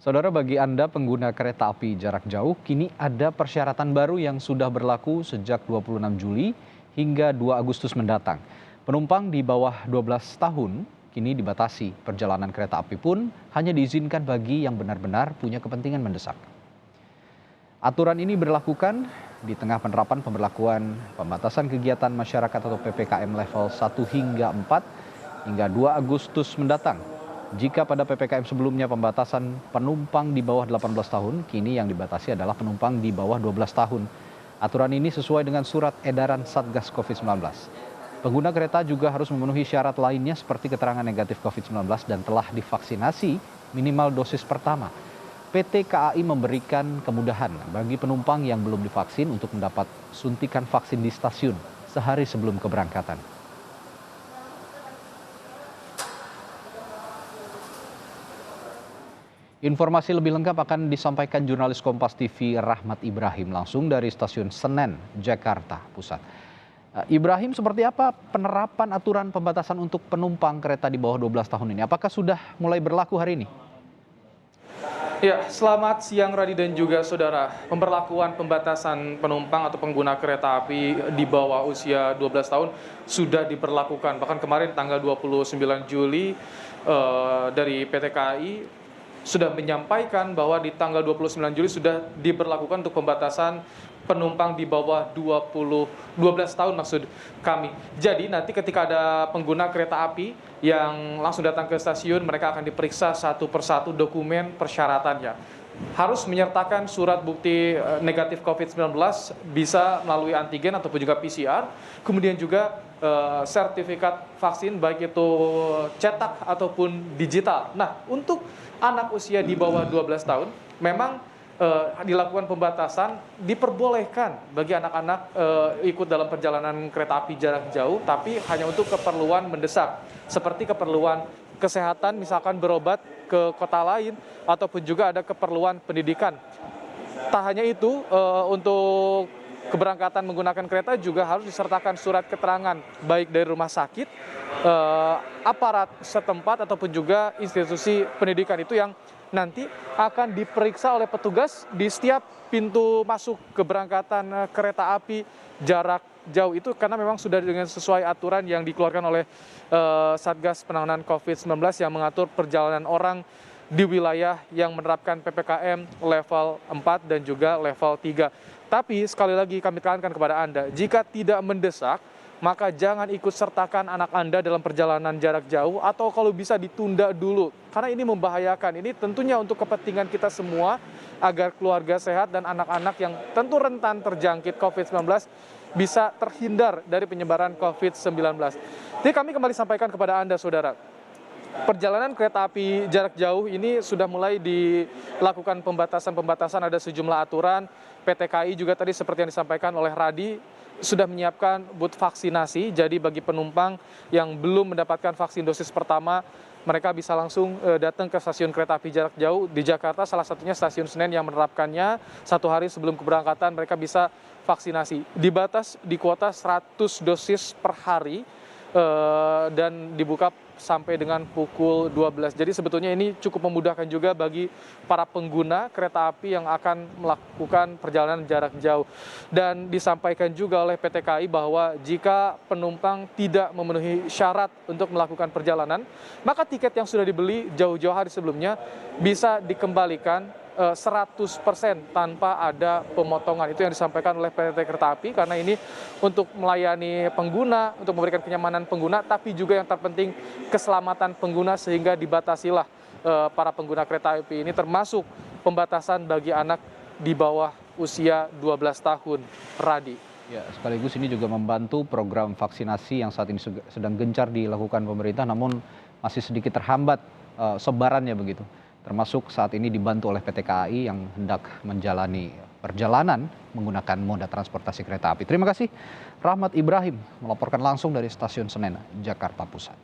Saudara, bagi Anda pengguna kereta api jarak jauh, kini ada persyaratan baru yang sudah berlaku sejak 26 Juli hingga 2 Agustus mendatang. Penumpang di bawah 12 tahun kini dibatasi. Perjalanan kereta api pun hanya diizinkan bagi yang benar-benar punya kepentingan mendesak. Aturan ini berlakukan di tengah penerapan pemberlakuan pembatasan kegiatan masyarakat atau PPKM level 1 hingga 4 hingga 2 Agustus mendatang. Jika pada PPKM sebelumnya pembatasan penumpang di bawah 18 tahun, kini yang dibatasi adalah penumpang di bawah 12 tahun. Aturan ini sesuai dengan surat edaran Satgas COVID-19. Pengguna kereta juga harus memenuhi syarat lainnya seperti keterangan negatif COVID-19 dan telah divaksinasi minimal dosis pertama. PT KAI memberikan kemudahan bagi penumpang yang belum divaksin untuk mendapat suntikan vaksin di stasiun sehari sebelum keberangkatan. Informasi lebih lengkap akan disampaikan jurnalis Kompas TV Rahmat Ibrahim langsung dari Stasiun Senen, Jakarta Pusat. Ibrahim, seperti apa penerapan aturan pembatasan untuk penumpang kereta di bawah 12 tahun ini? Apakah sudah mulai berlaku hari ini? Ya, selamat siang Radi dan juga saudara. Pemberlakuan pembatasan penumpang atau pengguna kereta api di bawah usia 12 tahun sudah diberlakukan. Bahkan kemarin tanggal 29 Juli dari PT KAI sudah menyampaikan bahwa di tanggal 29 Juli sudah diberlakukan untuk pembatasan penumpang di bawah 12 tahun maksud kami. Jadi nanti ketika ada pengguna kereta api yang langsung datang ke stasiun, mereka akan diperiksa satu persatu dokumen persyaratannya. Harus menyertakan surat bukti negatif COVID-19, bisa melalui antigen ataupun juga PCR. Kemudian juga sertifikat vaksin baik itu cetak ataupun digital. Nah, untuk anak usia di bawah 12 tahun memang dilakukan pembatasan, diperbolehkan bagi anak-anak ikut dalam perjalanan kereta api jarak jauh, tapi hanya untuk keperluan mendesak seperti keperluan kesehatan, misalkan berobat ke kota lain ataupun juga ada keperluan pendidikan. Tak hanya itu, untuk keberangkatan menggunakan kereta juga harus disertakan surat keterangan baik dari rumah sakit, aparat setempat ataupun juga institusi pendidikan itu yang nanti akan diperiksa oleh petugas di setiap pintu masuk keberangkatan kereta api jarak jauh itu, karena memang sudah dengan sesuai aturan yang dikeluarkan oleh Satgas Penanganan COVID-19 yang mengatur perjalanan orang di wilayah yang menerapkan PPKM level 4 dan juga level 3. Tapi sekali lagi kami tekankan kepada Anda, jika tidak mendesak, maka jangan ikut sertakan anak Anda dalam perjalanan jarak jauh atau kalau bisa ditunda dulu. Karena ini membahayakan. Ini tentunya untuk kepentingan kita semua agar keluarga sehat dan anak-anak yang tentu rentan terjangkit COVID-19 bisa terhindar dari penyebaran COVID-19. Jadi kami kembali sampaikan kepada Anda, saudara. Perjalanan kereta api jarak jauh ini sudah mulai dilakukan pembatasan-pembatasan, ada sejumlah aturan. PT KAI juga tadi seperti yang disampaikan oleh Radi, sudah menyiapkan booth vaksinasi. Jadi bagi penumpang yang belum mendapatkan vaksin dosis pertama, mereka bisa langsung datang ke stasiun kereta api jarak jauh di Jakarta, salah satunya Stasiun Senen yang menerapkannya. Satu hari sebelum keberangkatan mereka bisa vaksinasi. Dibatas di kuota 100 dosis per hari dan dibuka sampai dengan pukul 12. Jadi sebetulnya ini cukup memudahkan juga bagi para pengguna kereta api yang akan melakukan perjalanan jarak jauh. Dan disampaikan juga oleh PT KAI bahwa jika penumpang tidak memenuhi syarat untuk melakukan perjalanan, maka tiket yang sudah dibeli jauh-jauh hari sebelumnya bisa dikembalikan 100% tanpa ada pemotongan. Itu yang disampaikan oleh PT Kereta Api, karena ini untuk melayani pengguna, untuk memberikan kenyamanan pengguna, tapi juga yang terpenting keselamatan pengguna, sehingga dibatasilah para pengguna kereta api ini, termasuk pembatasan bagi anak di bawah usia 12 tahun. Radi. Ya, sekaligus ini juga membantu program vaksinasi yang saat ini sedang gencar dilakukan pemerintah, namun masih sedikit terhambat sebarannya begitu. Termasuk saat ini dibantu oleh PT KAI yang hendak menjalani perjalanan menggunakan moda transportasi kereta api. Terima kasih Rahmat Ibrahim melaporkan langsung dari Stasiun Senen, Jakarta Pusat.